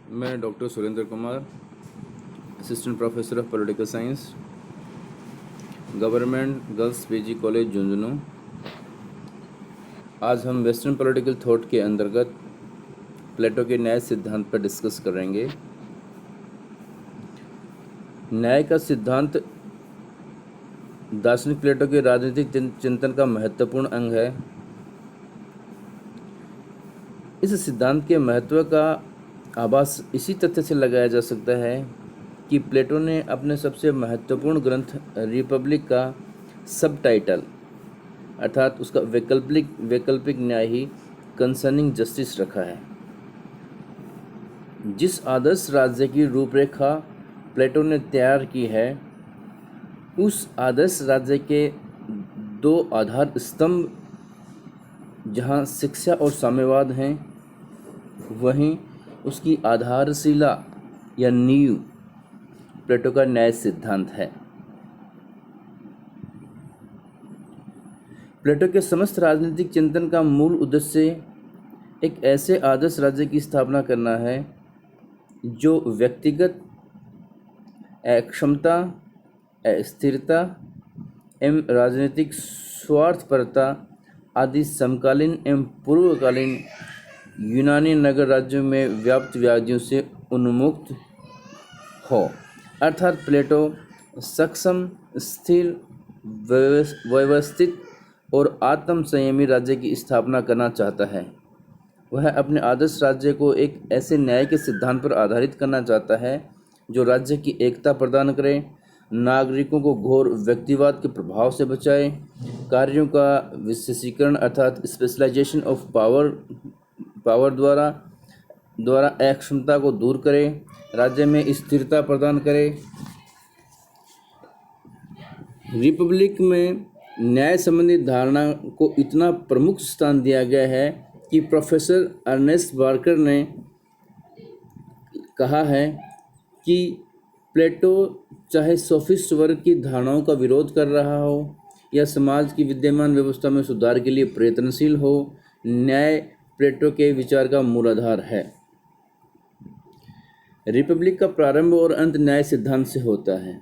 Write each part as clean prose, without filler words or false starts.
मैं doctor Surendra Kumar, assistant professor of political science, government girls PG college Jhunjhunu. आज हम western political thought के अंतर्गत प्लेटो के न्याय सिद्धांत पर डिस्कस करेंगे। न्याय का सिद्धांत दार्शनिक प्लेटो के राजनीतिक चिंतन का महत्वपूर्ण अंग है। इस सिद्धांत के महत्व का आभास इसी तथ्य से लगाया जा सकता है कि प्लेटो ने अपने सबसे महत्वपूर्ण ग्रंथ रिपब्लिक का सब टाइटल अर्थात उसका वैकल्पिक न्याय ही कंसर्निंग जस्टिस रखा है। जिस आदर्श राज्य की रूपरेखा प्लेटो ने तैयार की है, उस आदर्श राज्य के दो आधार स्तंभ जहाँ शिक्षा और साम्यवाद हैं, वहीं उसकी आधारशिला या नींव प्लेटो का न्याय सिद्धांत है। प्लेटो के समस्त राजनीतिक चिंतन का मूल उद्देश्य एक ऐसे आदर्श राज्य की स्थापना करना है जो व्यक्तिगत अक्षमता, अस्थिरता एवं राजनीतिक स्वार्थपरता आदि समकालीन एवं पूर्वकालीन यूनानी नगर राज्यों में व्याप्त व्याधियों से उन्मुक्त हो। अर्थात प्लेटो सक्षम, स्थिर, व्यवस्थित और आत्म संयमी राज्य की स्थापना करना चाहता है। वह अपने आदर्श राज्य को एक ऐसे न्याय के सिद्धांत पर आधारित करना चाहता है जो राज्य की एकता प्रदान करे, नागरिकों को घोर व्यक्तिवाद के प्रभाव से बचाए, कार्यों का विशेषीकरण अर्थात स्पेशलाइजेशन ऑफ पावर द्वारा अक्षमता को दूर करे, राज्य में स्थिरता प्रदान करे। रिपब्लिक में न्याय संबंधी धारणा को इतना प्रमुख स्थान दिया गया है कि प्रोफेसर अर्नेस्ट बार्कर ने कहा है कि प्लेटो चाहे सोफिस्ट वर्ग की धारणाओं का विरोध कर रहा हो या समाज की विद्यमान व्यवस्था में सुधार के लिए प्रयत्नशील हो, न्याय प्लेटो के विचार का मूलाधार है। रिपब्लिक का प्रारंभ और अंत न्याय सिद्धांत से होता है।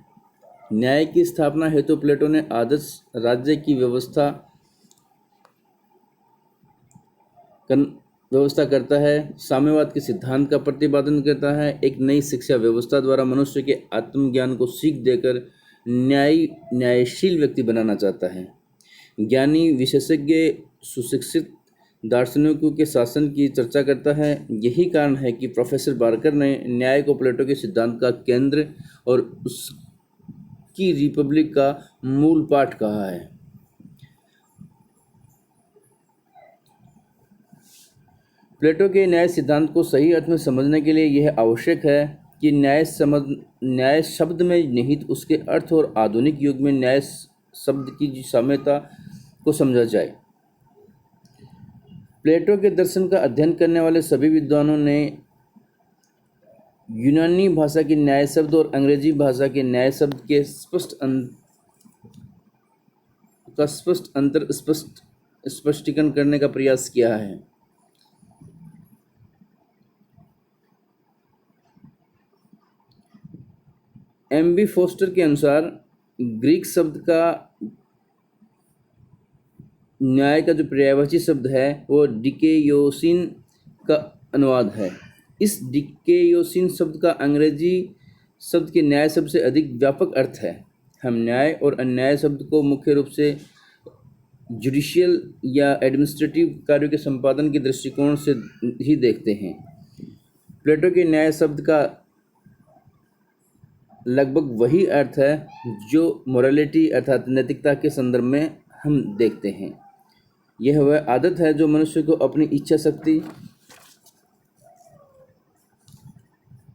न्याय की स्थापना हेतु प्लेटो ने आदर्श राज्य की व्यवस्था करता है, साम्यवाद के सिद्धांत का प्रतिपादन करता है, एक नई शिक्षा व्यवस्था द्वारा मनुष्य के आत्मज्ञान को सीख देकर न्यायशील व्यक्ति बनाना चाहता है, ज्ञानी, विशेषज्ञ, सुशिक्षित दार्शनिकों के शासन की चर्चा करता है। यही कारण है कि प्रोफेसर बार्कर ने न्याय को प्लेटो के सिद्धांत का केंद्र और उसकी रिपब्लिक का मूल पाठ कहा है। प्लेटो के न्याय सिद्धांत को सही अर्थ में समझने के लिए यह आवश्यक है कि न्याय शब्द में निहित उसके अर्थ और आधुनिक युग में न्याय शब्द की साम्यता को समझा जाए। प्लेटो के दर्शन का अध्ययन करने वाले सभी विद्वानों ने यूनानी भाषा के न्याय शब्द और अंग्रेजी भाषा के न्याय शब्द के स्पष्टीकरण करने का प्रयास किया है। एम.बी. फोस्टर के अनुसार ग्रीक शब्द का न्याय का जो पर्यायवाची शब्द है वो डिकेयोसिन का अनुवाद है। इस डिकेयोसिन शब्द का अंग्रेजी शब्द के न्याय शब्द से अधिक व्यापक अर्थ है। हम न्याय और अन्याय शब्द को मुख्य रूप से जुडिशियल या एडमिनिस्ट्रेटिव कार्यों के संपादन के दृष्टिकोण से ही देखते हैं। प्लेटो के न्याय शब्द का लगभग वही अर्थ है जो मोरालिटी अर्थात नैतिकता के संदर्भ में हम देखते हैं। यह वह आदत है जो मनुष्य को अपनी इच्छा शक्ति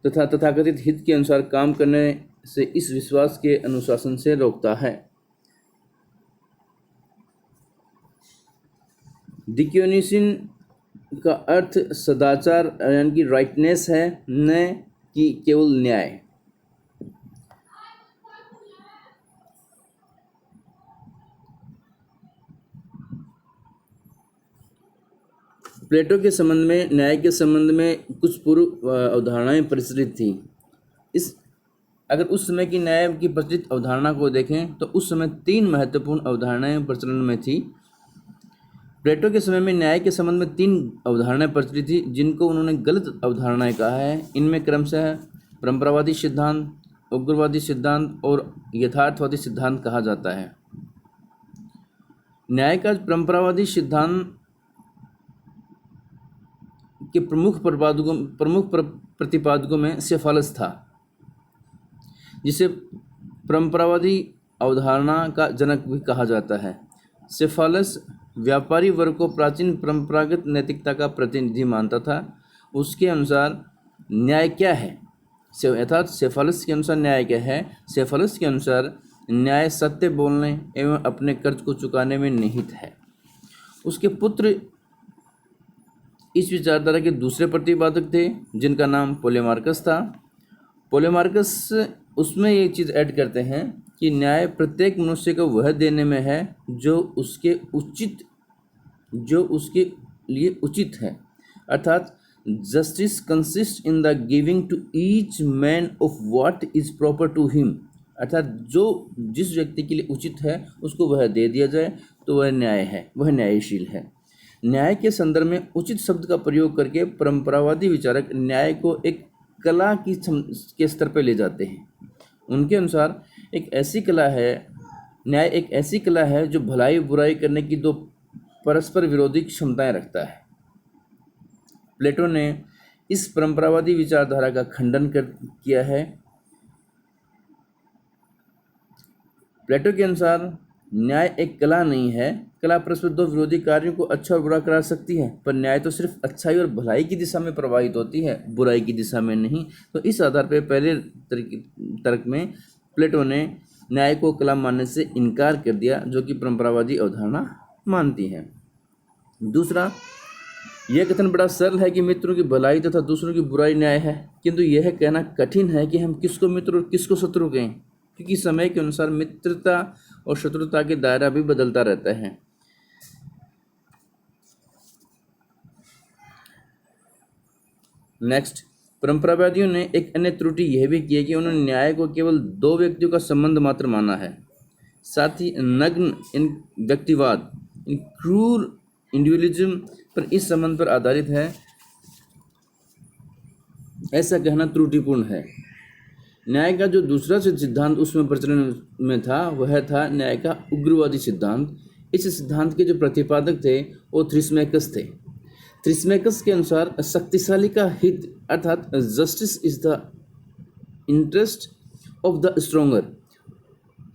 तथा तथाकथित हित के अनुसार काम करने से इस विश्वास के अनुशासन से रोकता है। डिक्योनिसिन का अर्थ सदाचार यानी कि राइटनेस है, न कि केवल न्याय। प्लेटो के संबंध में, न्याय के संबंध में कुछ पूर्व अवधारणाएं प्रचलित थी। अगर उस समय की न्याय की प्रचलित अवधारणा को देखें तो उस समय 3 महत्वपूर्ण अवधारणाएं प्रचलन में थी। प्लेटो के समय में न्याय के संबंध में 3 अवधारणाएं प्रचलित थी जिनको उन्होंने गलत अवधारणाएं कहा है। इनमें क्रमशः परंपरावादी सिद्धांत, उग्रवादी सिद्धांत और यथार्थवादी सिद्धांत कहा जाता है। न्याय का परंपरावादी सिद्धांत के प्रमुख प्रतिपादकों में सेफालस था, जिसे परंपरावादी अवधारणा का जनक भी कहा जाता है। सेफालस व्यापारी वर्ग को प्राचीन परंपरागत नैतिकता का प्रतिनिधि मानता था। उसके अनुसार न्याय क्या है, अर्थात सेफालस के अनुसार न्याय क्या है? सेफालस के अनुसार न्याय सत्य बोलने एवं अपने कर्ज को चुकाने में निहित है। उसके पुत्र इस विचारधारा के दूसरे प्रतिपादक थे जिनका नाम पोलेमार्कस था। पोलेमार्कस उसमें ये चीज़ ऐड करते हैं कि न्याय प्रत्येक मनुष्य को वह देने में है जो उसके लिए उचित है, अर्थात justice consist in the giving to each man of what is proper to him, अर्थात जो जिस व्यक्ति के लिए उचित है उसको वह दे दिया जाए तो वह न्याय है, वह न्यायशील है। न्याय के संदर्भ में उचित शब्द का प्रयोग करके परंपरावादी विचारक न्याय को एक कला के स्तर पर ले जाते हैं। उनके अनुसार न्याय एक ऐसी कला है जो भलाई बुराई करने की 2 परस्पर विरोधी क्षमताएं रखता है। प्लेटो ने इस परंपरावादी विचारधारा का खंडन किया है। प्लेटो के अनुसार न्याय एक कला नहीं है। कला परस्पर 2 विरोधी कार्यों को अच्छा और बुरा करा सकती है, पर न्याय तो सिर्फ अच्छाई और भलाई की दिशा में प्रवाहित होती है, बुराई की दिशा में नहीं। तो इस आधार पर पहले तर्क में प्लेटो ने न्याय को कला मानने से इनकार कर दिया, जो कि परंपरावादी अवधारणा मानती है। दूसरा, यह कथन बड़ा सरल है कि मित्रों की भलाई तथा दूसरों की बुराई न्याय है, किंतु यह कहना कठिन है कि हम किसको मित्र और किसको शत्रु कहें, क्योंकि समय के अनुसार मित्रता और शत्रुता के दायरा भी बदलता रहता है। नेक्स्ट, परंपरावादियों ने एक अन्य त्रुटि यह भी की है कि उन्होंने न्याय को केवल 2 व्यक्तियों का संबंध मात्र माना है। साथ ही नग्न इन व्यक्तिवाद, इन क्रूर इंडिविजुअलिज्म पर इस संबंध पर आधारित है, ऐसा कहना त्रुटिपूर्ण है। न्याय का जो दूसरा सिद्धांत उसमें प्रचलन में था वह था न्याय का उग्रवादी सिद्धांत। इस सिद्धांत के जो प्रतिपादक थे वो थ्रिस्मेकस थे। थ्रिस्मेकस के अनुसार शक्तिशाली का हित, अर्थात justice is the interest of the stronger,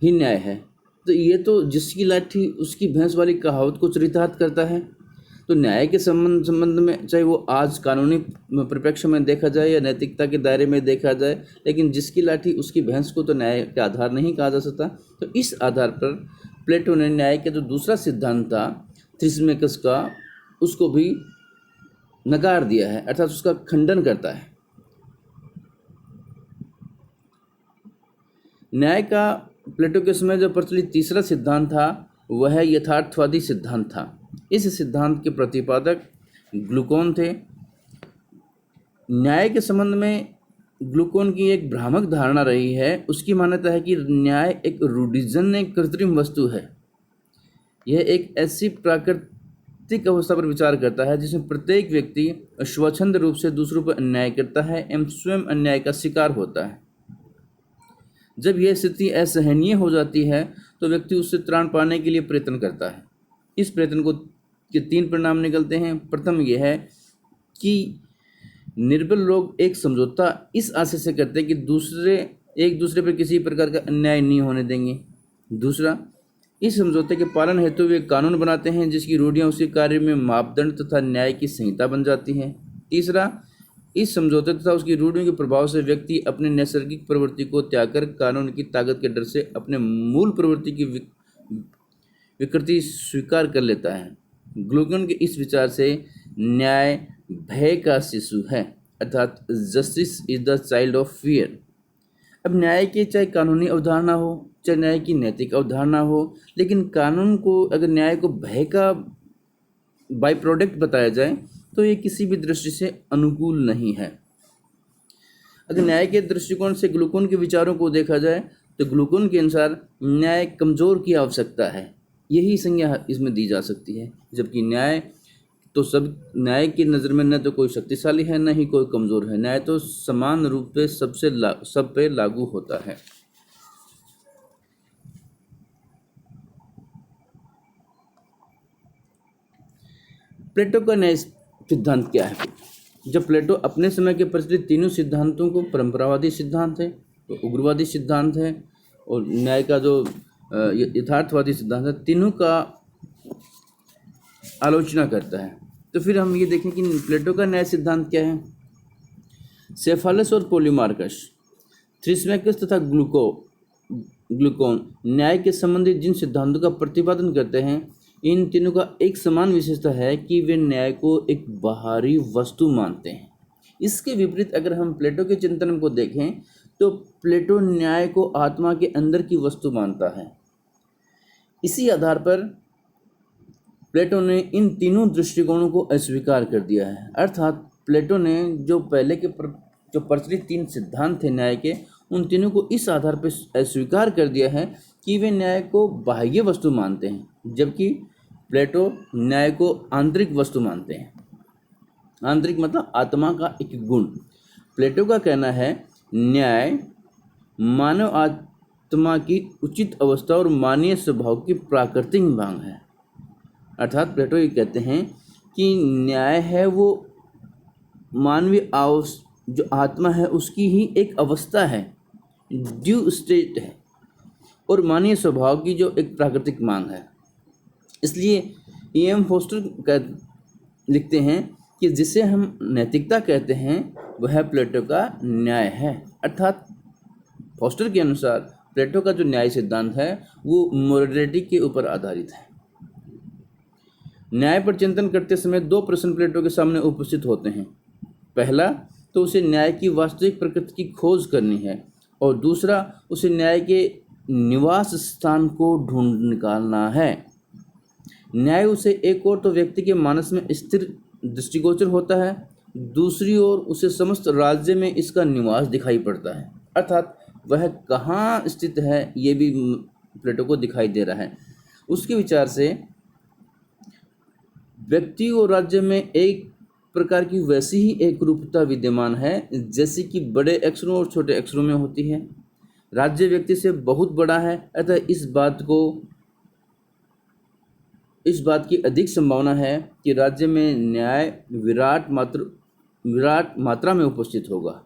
ही न्याय है। तो ये तो जिसकी लाठी उसकी भैंस वाली कहावत को चरितार्थ करता है। तो न्याय के संबंध में, चाहे वो आज कानूनी परिप्रेक्ष्य में देखा जाए या नैतिकता के दायरे में देखा जाए, लेकिन जिसकी लाठी उसकी भैंस को तो न्याय का आधार नहीं कहा जा सकता। तो इस आधार पर प्लेटो ने न्याय का जो दूसरा सिद्धांत था थ्रिस्मेकस का, उसको भी नकार दिया है, अर्थात उसका खंडन करता है। न्याय का प्लेटो के समय जो प्रचलित तीसरा सिद्धांत था वह यथार्थवादी सिद्धांत था। इस सिद्धांत के प्रतिपादक ग्लूकोन थे। न्याय के संबंध में ग्लूकोन की एक भ्रामक धारणा रही है। उसकी मान्यता है कि न्याय एक रूढ़िजन्य, एक कृत्रिम वस्तु है। यह एक ऐसी प्राकृतिक अवस्था पर विचार करता है जिसमें प्रत्येक व्यक्ति स्वच्छंद रूप से दूसरों पर अन्याय करता है एवं स्वयं अन्याय का शिकार होता है। जब यह स्थिति असहनीय हो जाती है तो व्यक्ति उससे त्राण पाने के लिए प्रयत्न करता है। इस प्रयत्न के 3 परिणाम निकलते हैं। प्रथम यह है कि निर्बल लोग एक समझौता इस आशय से करते हैं कि एक दूसरे पर किसी प्रकार का अन्याय नहीं होने देंगे। दूसरा, इस समझौते के पालन हेतु वे कानून बनाते हैं जिसकी रूढ़ियाँ उसी कार्य में मापदंड तथा न्याय की संहिता बन जाती हैं। तीसरा, इस समझौते तथा उसकी रूढ़ियों के प्रभाव से व्यक्ति अपने नैसर्गिक प्रवृत्ति को त्याग कर कानून की ताकत के डर से अपने मूल प्रवृत्ति की विकृति स्वीकार कर लेता है। ग्लूकोन के इस विचार से न्याय भय का शिशु है, अर्थात justice is the child of fear. अब न्याय की चाहे कानूनी अवधारणा हो चाहे न्याय की नैतिक अवधारणा हो, लेकिन कानून को अगर न्याय को भय का बाई प्रोडक्ट बताया जाए तो ये किसी भी दृष्टि से अनुकूल नहीं है। अगर न्याय के दृष्टिकोण से ग्लूकोन के विचारों को देखा जाए तो ग्लूकोन के अनुसार न्याय कमज़ोर की आवश्यकता है, यही संज्ञा इसमें दी जा सकती है। जबकि न्याय की नज़र में न तो कोई शक्तिशाली है न ही कोई कमज़ोर है, न्याय तो समान रूप से सब पे लागू होता है। प्लेटो का न्याय सिद्धांत क्या है? जब प्लेटो अपने समय के प्रचलित तीनों सिद्धांतों को, परंपरावादी सिद्धांत है, तो उग्रवादी सिद्धांत है और न्याय का जो यथार्थवादी सिद्धांत है, तीनों का आलोचना करता है। तो फिर हम ये देखें कि प्लेटो का न्याय सिद्धांत क्या है। सेफालस और पोलीमार्कस, थ्रिस्मेकिस तथा ग्लूकोन न्याय के संबंधित जिन सिद्धांतों का प्रतिपादन करते हैं, इन तीनों का एक समान विशेषता है कि वे न्याय को एक बाहरी वस्तु मानते हैं। इसके विपरीत अगर हम प्लेटो के चिंतन को देखें तो प्लेटो न्याय को आत्मा के अंदर की वस्तु मानता है। इसी आधार पर प्लेटो ने इन तीनों दृष्टिकोणों को अस्वीकार कर दिया है। अर्थात प्लेटो ने जो पहले के जो प्रचलित तीन सिद्धांत थे न्याय के, उन तीनों को इस आधार पर अस्वीकार कर दिया है कि वे न्याय को बाह्य वस्तु मानते हैं, जबकि प्लेटो न्याय को आंतरिक वस्तु मानते हैं। आंतरिक मतलब आत्मा का एक गुण। प्लेटो का कहना है न्याय मानव आत्मा की उचित अवस्था और मानवीय स्वभाव की प्राकृतिक मांग है। अर्थात प्लेटो ये कहते हैं कि न्याय है वो मानवीय जो आत्मा है उसकी ही एक अवस्था है, ड्यू स्टेट है, और मानवीय स्वभाव की जो एक प्राकृतिक मांग है। इसलिए E.M. फोस्टर लिखते हैं कि जिसे हम नैतिकता कहते हैं वह प्लेटो का न्याय है। अर्थात फोस्टर के अनुसार प्लेटो का जो न्याय सिद्धांत है वो मोरालिटी के ऊपर आधारित है। न्याय पर चिंतन करते समय दो प्रश्न प्लेटो के सामने उपस्थित होते हैं। पहला तो उसे न्याय की वास्तविक प्रकृति की खोज करनी है, और दूसरा उसे न्याय के निवास स्थान को ढूंढ निकालना है। न्याय उसे एक ओर तो व्यक्ति के मानस में स्थिर दृष्टिगोचर होता है, दूसरी ओर उसे समस्त राज्य में इसका निवास दिखाई पड़ता है। अर्थात वह कहाँ स्थित है ये भी प्लेटो को दिखाई दे रहा है। उसके विचार से व्यक्ति और राज्य में एक प्रकार की वैसी ही एक रूपता विद्यमान है जैसे कि बड़े अक्षरों और छोटे अक्षरों में होती है। राज्य व्यक्ति से बहुत बड़ा है, अतः इस बात की अधिक संभावना है कि राज्य में न्याय विराट मात्रा में उपस्थित होगा।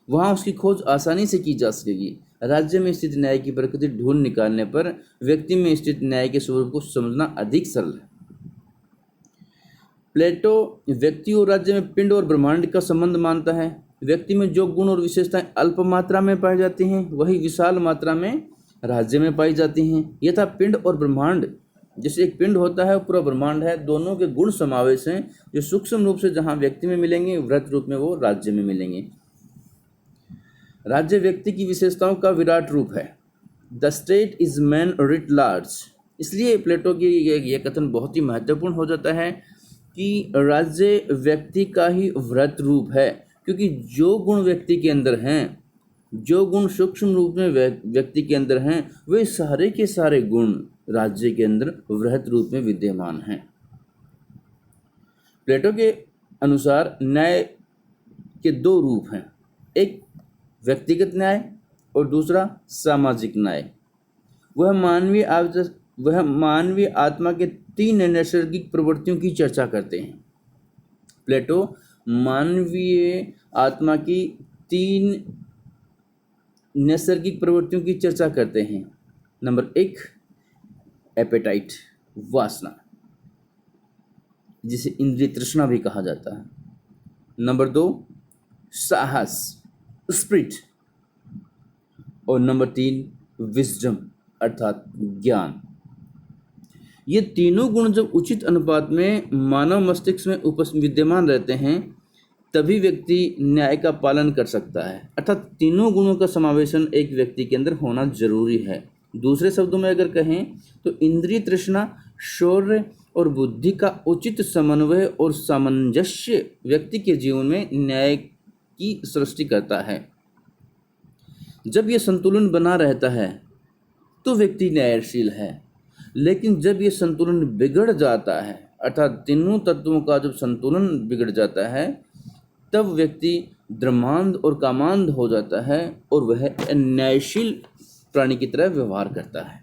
वहाँ उसकी खोज आसानी से की जा सकेगी। राज्य में स्थित न्याय की प्रकृति ढूंढ निकालने पर व्यक्ति में स्थित न्याय के स्वरूप को समझना अधिक सरल है। प्लेटो व्यक्ति और राज्य में पिंड और ब्रह्मांड का संबंध मानता है। व्यक्ति में जो गुण और विशेषताएं अल्प मात्रा में पाई जाती हैं वही विशाल मात्रा में राज्य में पाई जाती हैं। यथा पिंड और ब्रह्मांड, जैसे एक पिंड होता है पूरा ब्रह्मांड है, दोनों के गुण समावेश हैं जो सूक्ष्म रूप से जहाँ व्यक्ति में मिलेंगे वृहत रूप में वो राज्य में मिलेंगे। राज्य व्यक्ति की विशेषताओं का विराट रूप है। The state is man writ large. इसलिए प्लेटो की ये कथन बहुत ही महत्वपूर्ण हो जाता है कि राज्य व्यक्ति का ही वृहत रूप है, क्योंकि जो गुण व्यक्ति के अंदर हैं, जो गुण सूक्ष्म रूप में व्यक्ति के अंदर हैं, वे सारे के सारे गुण राज्य के अंदर वृहत रूप में विद्यमान हैं। प्लेटो के अनुसार न्याय के दो रूप हैं, एक व्यक्तिगत न्याय और दूसरा सामाजिक न्याय। वह मानवीय आत्मा के तीन नैसर्गिक प्रवृत्तियों की चर्चा करते हैं। प्लेटो मानवीय आत्मा की तीन नैसर्गिक प्रवृत्तियों की चर्चा करते हैं। नंबर 1 एपेटाइट, वासना, जिसे इंद्रिय तृष्णा भी कहा जाता है। नंबर 2 साहस, स्पिरिट, और नंबर 3 विजडम अर्थात ज्ञान। ये तीनों गुण जब उचित अनुपात में मानव मस्तिष्क में विद्यमान रहते हैं तभी व्यक्ति न्याय का पालन कर सकता है। अर्थात तीनों गुणों का समावेशन एक व्यक्ति के अंदर होना जरूरी है। दूसरे शब्दों में अगर कहें तो इंद्रिय तृष्णा शौर्य और बुद्धि का उचित समन्वय और सामंजस्य व्यक्ति के जीवन में न्याय की सृष्टि करता है। जब यह संतुलन बना रहता है तो व्यक्ति न्यायशील है, लेकिन जब यह संतुलन बिगड़ जाता है, अर्थात तीनों तत्वों का जब संतुलन बिगड़ जाता है, तब व्यक्ति धर्मांध और कामांध हो जाता है और वह अन्यायशील प्राणी की तरह व्यवहार करता है।